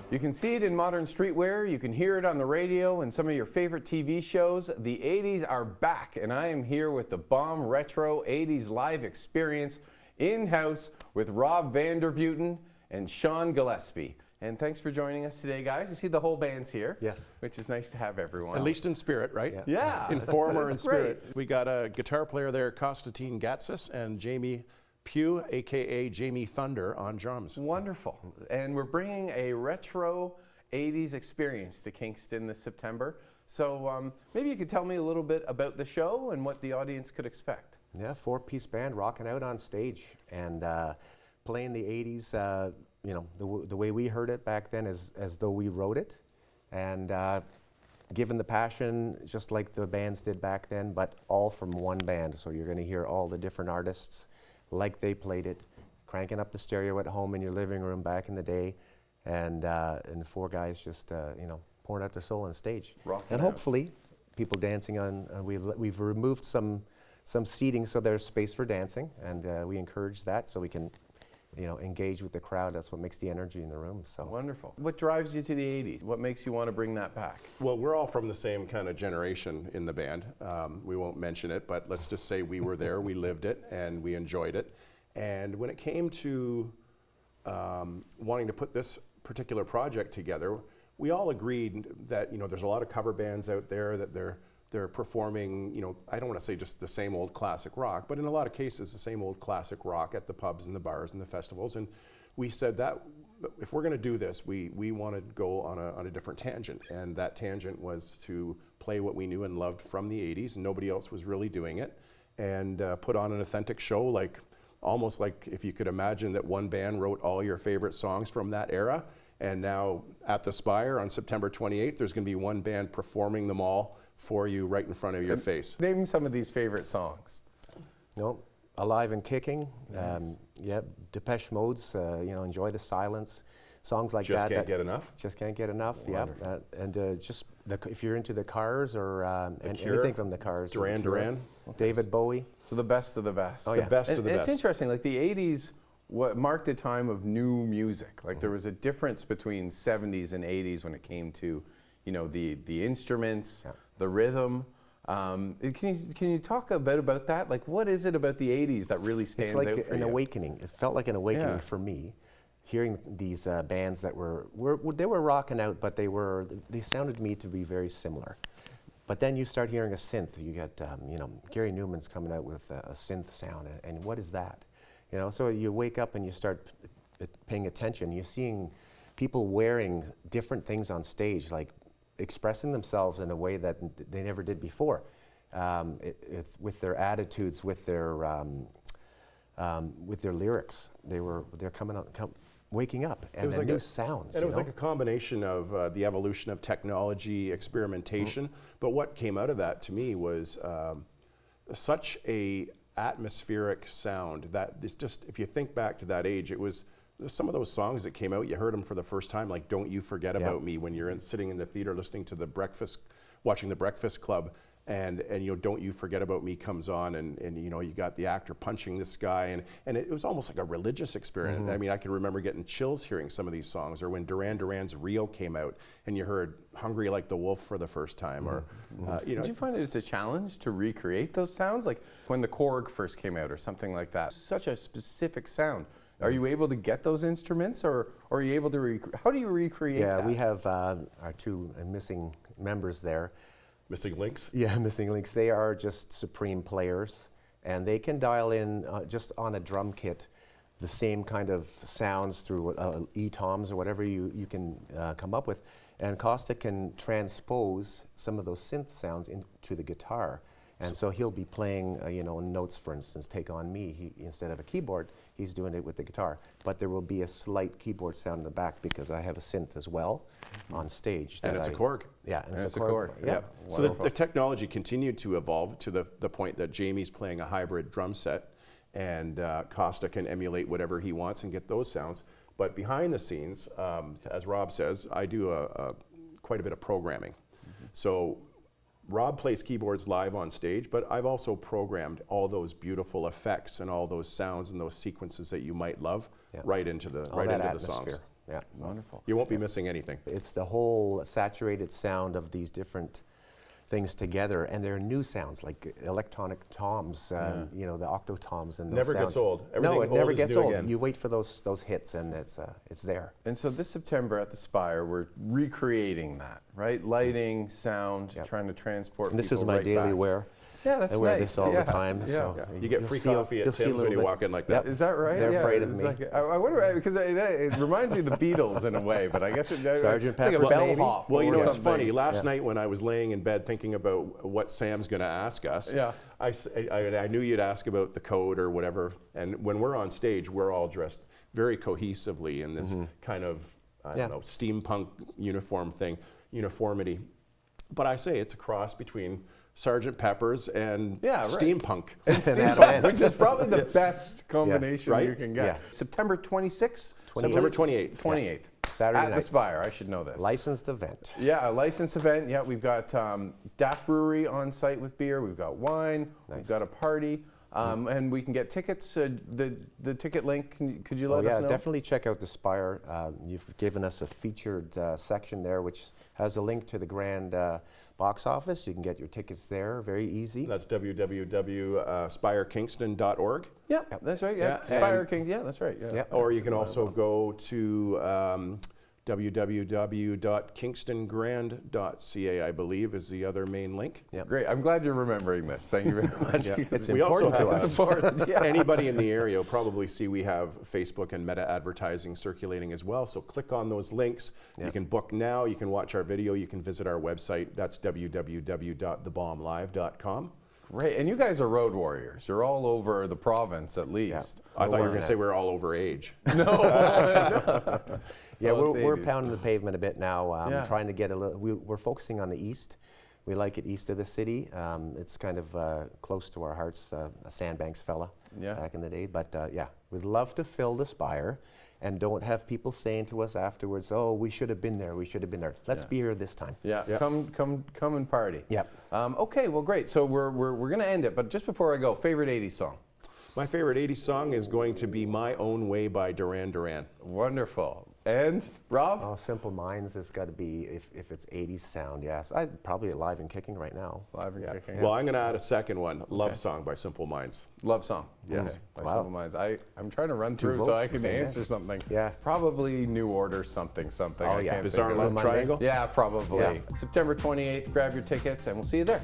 You can see it in modern streetwear, you can hear it on the radio and some of your favorite TV shows. The 80s are back, and I am here with the Bomb Retro 80s Live Experience in-house with Rob Vandervuten and Sean Gillespie. And thanks for joining us today, guys. I see the whole band's here. Yes. Which is nice to have everyone. At least in spirit, right? Yeah. In form or in that's spirit. great. We got a guitar player there, Konstantin Gatsis, and Jamie Pugh, a.k.a. Jamie Thunder, on drums. Wonderful. And we're bringing a retro 80s experience to Kingston this September. So maybe you could tell me a little bit about the show and what the audience could expect. Yeah, four-piece band rocking out on stage and playing the 80s, you know, the way we heard it back then as though we wrote it. And given the passion, just like the bands did back then, but all from one band. So you're going to hear all the different artists like they played it, cranking up the stereo at home in your living room back in the day, and four guys just you know, pouring out their soul on stage. And hopefully people dancing on, we've removed some seating so there's space for dancing, and we encourage that so we can, you know, engage with the crowd. That's what makes the energy in the room. So wonderful. What drives you to the 80s? What makes you want to bring that back? Well, we're all from the same kind of generation in the band. We won't mention it, but let's just say we were there, we lived it, and we enjoyed it. And when it came to wanting to put this particular project together, we all agreed that, you know, there's a lot of cover bands out there that they're performing, you know, I don't want to say just the same old classic rock, but in a lot of cases the same old classic rock at the pubs and the bars and the festivals. And we said that if we're going to do this, we want to go on a different tangent. And that tangent was to play what we knew and loved from the 80s, and nobody else was really doing it, and put on an authentic show, like almost like if you could imagine that one band wrote all your favorite songs from that era. And now at the Spire on September 28th, there's going to be one band performing them all for you right in front of your face. Name some of these favorite songs. no, Alive and Kicking. Nice. Yeah, Depeche Mode's, you know, Enjoy the Silence. Songs like Just that. can't get enough. Just can't get enough. Wonderful. Yeah, and just if you're into the Cars or and Cure, anything from the Cars. Duran Duran. David Bowie. So the best of the best. Oh, The yeah. best of And the it's best. interesting, like the 80s marked a time of new music. Like there was a difference between 70s and 80s when it came to, you know, the instruments, the rhythm. Can you talk a bit about that? Like what is it about the 80s that really stands It's like out for an you? awakening. It felt like an awakening Yeah. for me, hearing these bands that they were rocking out, but they sounded to me to be very similar. But then you start hearing a synth. You get, you know, Gary Newman's coming out with a synth sound, and what is that? You know, so you wake up and you start paying attention. You're seeing people wearing different things on stage, like expressing themselves in a way that they never did before, with their attitudes, with their lyrics. They're waking up, and the new sounds. And it was like a combination of the evolution of technology, experimentation. But what came out of that to me was such a atmospheric sound that it's just, if you think back to that age, it was some of those songs that came out, you heard them for the first time, like Don't You Forget About Me, when you're sitting in the theater listening to watching the Breakfast Club, and you know, Don't You Forget About Me comes on, and you know, you got the actor punching this guy, and it was almost like a religious experience. I mean, I can remember getting chills hearing some of these songs, or when Duran Duran's Rio came out and you heard Hungry Like the Wolf for the first time, or you know. Did you find it as a challenge to recreate those sounds? Like when the Korg first came out or something like that, such a specific sound. Are you able to get those instruments, or are you able to how do you recreate that? Yeah, we have our two missing members there. Missing links? Yeah, missing links. They are just supreme players, and they can dial in just on a drum kit the same kind of sounds through E-toms or whatever you can come up with. And Costa can transpose some of those synth sounds into the guitar. And so he'll be playing, you know, notes, for instance, Take On Me. Instead of a keyboard, he's doing it with the guitar. But there will be a slight keyboard sound in the back because I have a synth as well on stage. And it's a Korg. Yeah, and it's a Korg. Yeah. So the technology continued to evolve to the point that Jamie's playing a hybrid drum set, and Costa can emulate whatever he wants and get those sounds. But behind the scenes, as Rob says, I do quite a bit of programming. So Rob plays keyboards live on stage, but I've also programmed all those beautiful effects and all those sounds and those sequences that you might love right into the songs. Yeah. Wonderful. You won't be missing anything. It's the whole saturated sound of these different things together, and they're new sounds like electronic toms, you know, the octotoms and those Never sounds. gets old. No, Everything it old never is gets new old. again. You wait for those hits, and it's there. And so this September at the Spire, we're recreating that, right? Lighting, sound, trying to transport And this people is my right daily back. wear. Yeah, that's I wear nice. this all Yeah, the time. yeah. So You get you'll free see a- coffee you'll at see a Tim's when little you bit. walk in like Yep. that. Is that right? They're Yeah, afraid of it's me. like- I wonder, because it reminds me of the Beatles in a way, but I guess it's Sergeant like a Pepper's, bellhop. maybe? Well, you or know, it's something. funny. Last night when I was laying in bed thinking about what Sam's going to ask us, Yeah. I knew you'd ask about the code or whatever. And when we're on stage, we're all dressed very cohesively in this kind of, I don't know, steampunk uniformity. But I say it's a cross between Sergeant Pepper's and Yeah, right. steampunk. And steampunk, which is probably the best combination Right? you can get. Yeah. September 26th? September 28th. 28th. Saturday At the night. Spire, I should know this. Licensed event. Yeah, a licensed event. Yeah, we've got DAF Brewery on site with beer. We've got wine. We've got a party. And we can get tickets. The ticket link, could you let us know? Definitely check out the Spire. You've given us a featured section there, which has a link to the grand box office. You can get your tickets there, very easy. That's www.spirekingston.org. Yeah, that's right. Yeah, Yeah, Spire and- King. Yeah, that's right. Yeah. Yep. Or you can also go to www.kingstongrand.ca, I believe, is the other main link. Yep. Great. I'm glad you're remembering this. Thank you very much. It's We also important to have- us. It's important. Yeah. Anybody in the area will probably see we have Facebook and meta advertising circulating as well. So click on those links. You can book now. You can watch our video. You can visit our website. That's www.thebomblive.com. Great. And you guys are road warriors. You're all over the province at least. I thought you were going to say we're all over age. Yeah, Well, it's we're 80s. pounding the pavement a bit now, Yeah. trying to get a little. We're focusing on the east. We like it east of the city. It's kind of close to our hearts. A Sandbanks fella back in the day, but yeah, we'd love to fill the Spire, and don't have people saying to us afterwards, "Oh, we should have been there. We should have been there." Let's be here this time. Yeah. Come and party. Yep. Okay. Well, great. So we're going to end it, but just before I go, favorite '80s song. My favorite 80s song is going to be My Own Way by Duran Duran. Wonderful. And Rob? Oh, Simple Minds has got to be if it's 80s sound. Yes, I'd probably Alive and Kicking right now. Live and kicking. Well, I'm going to add a second one, Love Song by Simple Minds. Love song. Yes. Okay, by Wow. Simple Minds. I'm trying to run through so votes I for can saying answer something. Yeah. Probably New Order something. Oh, I yeah. can't Bizarre think of Love it. Triangle? Yeah, probably. Yeah. September 28th. Grab your tickets and we'll see you there.